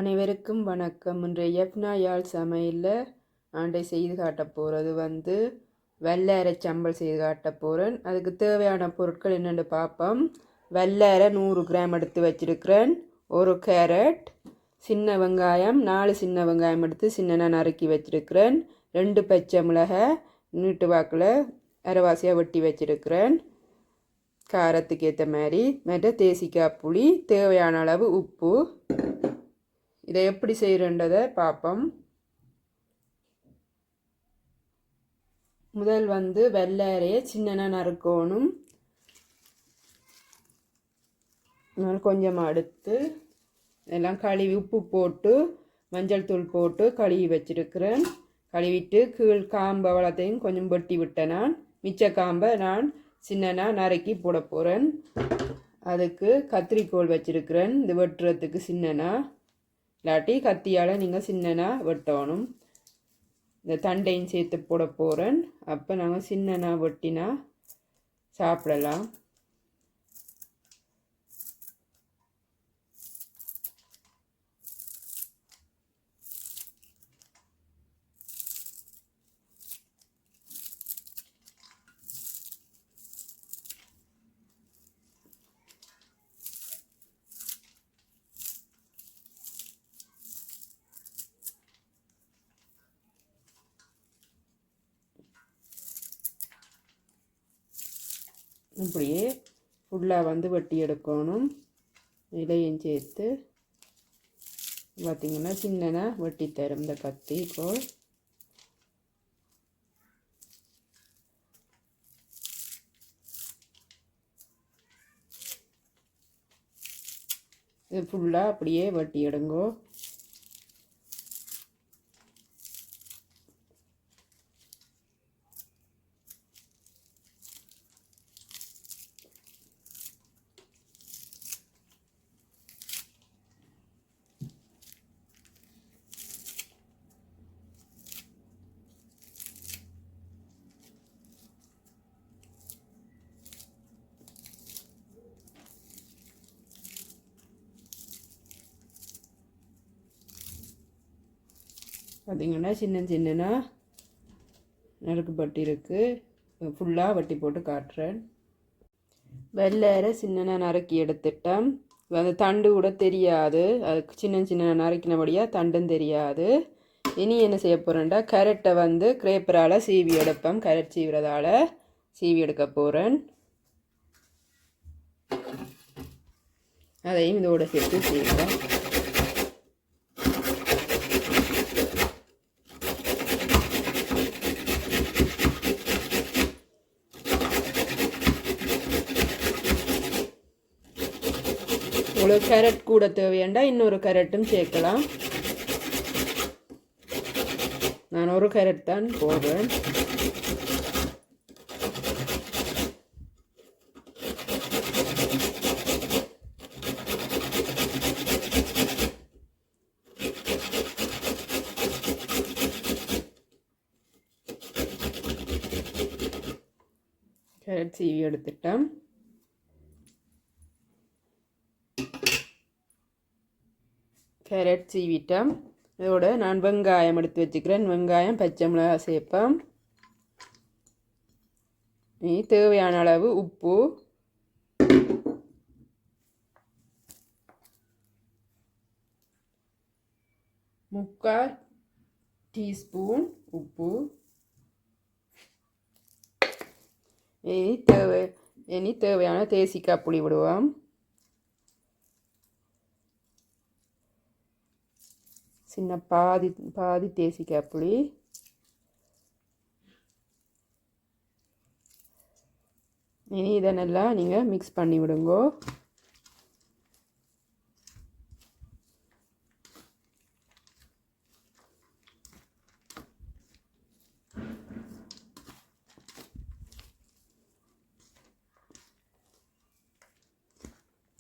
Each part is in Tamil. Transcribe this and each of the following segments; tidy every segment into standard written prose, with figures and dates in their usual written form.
அனைவருக்கும் வணக்கம். இன்றைய யப்னா யாழ் சமையலில் ஆண்டை செய்து காட்டப் போகிறது வெள்ளை சம்பல் செய்து காட்ட போகிறேன். அதுக்கு தேவையான பொருட்கள் என்னென்னு பார்ப்போம். வெள்ளை 100 கிராம் எடுத்து வச்சிருக்கிறேன். ஒரு கேரட், சின்ன வெங்காயம் 4 சின்ன வெங்காயம் எடுத்து சின்ன நறுக்கி வச்சிருக்கிறேன். 2 பச்சை மிளகாய் நீட்டு வாக்கில் அரைவாசியாக வெட்டி வச்சிருக்கிறேன். காரத்துக்கு ஏற்ற மாதிரி தேசிக்காய் புளி, தேவையான அளவு உப்பு. இதை எப்படி செய்கிறன்றதை பார்ப்போம். முதல் வெள்ளையரையை சின்ன நறுக்கணும். கொஞ்சமாக எடுத்து எல்லாம் கழுவி உப்பு போட்டு மஞ்சள் தூள் போட்டு கழுவி வச்சிருக்கிறேன். கழுவிட்டு கீழ் காம்பு அவ்வளோத்தையும் கொஞ்சம் வெட்டி விட்டேன். நான் மிச்ச காம்பை நான் சின்னனா நறுக்கி போட போகிறேன். அதுக்கு கத்திரிக்கோல் வச்சிருக்கிறேன். இது வெட்டுறதுக்கு சின்னனா, இல்லாட்டி கத்தியால் நீங்கள் சின்னனா வெட்டணும். இந்த தண்டையும் சேர்த்து போட போகிறேன். அப்போ நாங்கள் சின்னனா வெட்டினா சாப்பிடலாம். இப்படியே ஃபுல்லாக வெட்டி எடுக்கணும். இலையும் சேர்த்து பார்த்திங்கன்னா சின்னனா வெட்டி தரும் இந்த கத்திரிக்கோல். இது ஃபுல்லாக அப்படியே வெட்டி எடுங்கோ. பார்த்திங்கன்னா சின்ன நறுக்குப்பட்டு இருக்குது. ஃபுல்லாக வெட்டி போட்டு காட்டுறேன். வெள்ளையரை சின்ன நறுக்கி எடுத்துட்டேன். அந்த தண்டு கூட தெரியாது. அது சின்ன நறுக்கினபடியாக தண்டும் தெரியாது. இனி என்ன செய்ய போகிறேன்டா, கேரட்டை கிரேப்பரால் சீவி எடுப்பேன். கேரட் சீவுறதால சீவி எடுக்க போகிறேன். அதையும் இதோட சேர்த்து சீவுறேன். இவ்வளோ கேரட் கூட தேவையாண்டா இன்னொரு கேரட்டும் சேர்க்கலாம். நான் ஒரு கேரட் தான் போடுறேன். கேரட் சீவி எடுத்துட்டேன். கேரட் சீவிட்டேன். இதோட நான் வெங்காயம் எடுத்து வச்சுக்கிறேன். வெங்காயம், பச்சை மிளகாய் சேர்ப்பேன். தேவையான அளவு உப்பு, முக்கால் டீஸ்பூன் உப்பு. இனி தேவையான தேசிக்காய் புளி விடுவோம். சின்ன பாதி தேசிக்காய் புளி. இனி இதை நல்லா நீங்கள் மிக்ஸ் பண்ணி விடுங்கோ.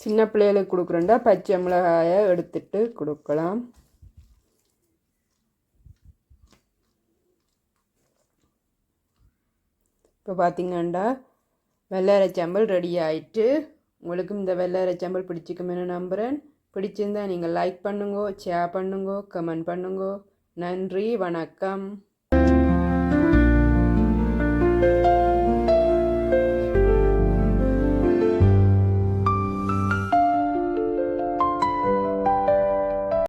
சின்ன பிள்ளைகளுக்கு கொடுக்குறேன்டா பச்சை மிளகாயை எடுத்துட்டு கொடுக்கலாம். இப்போ பார்த்திங்கன்னா வெள்ளை அரைச்சம்பல் ரெடி ஆகிட்டு. உங்களுக்கும் இந்த வெள்ளை அரைச்சம்பல் பிடிச்சிக்குமென்னு நம்புகிறேன். பிடிச்சிருந்தா நீங்கள் லைக் பண்ணுங்கோ, ஷேர் பண்ணுங்கோ, கமெண்ட் பண்ணுங்கோ. நன்றி, வணக்கம்.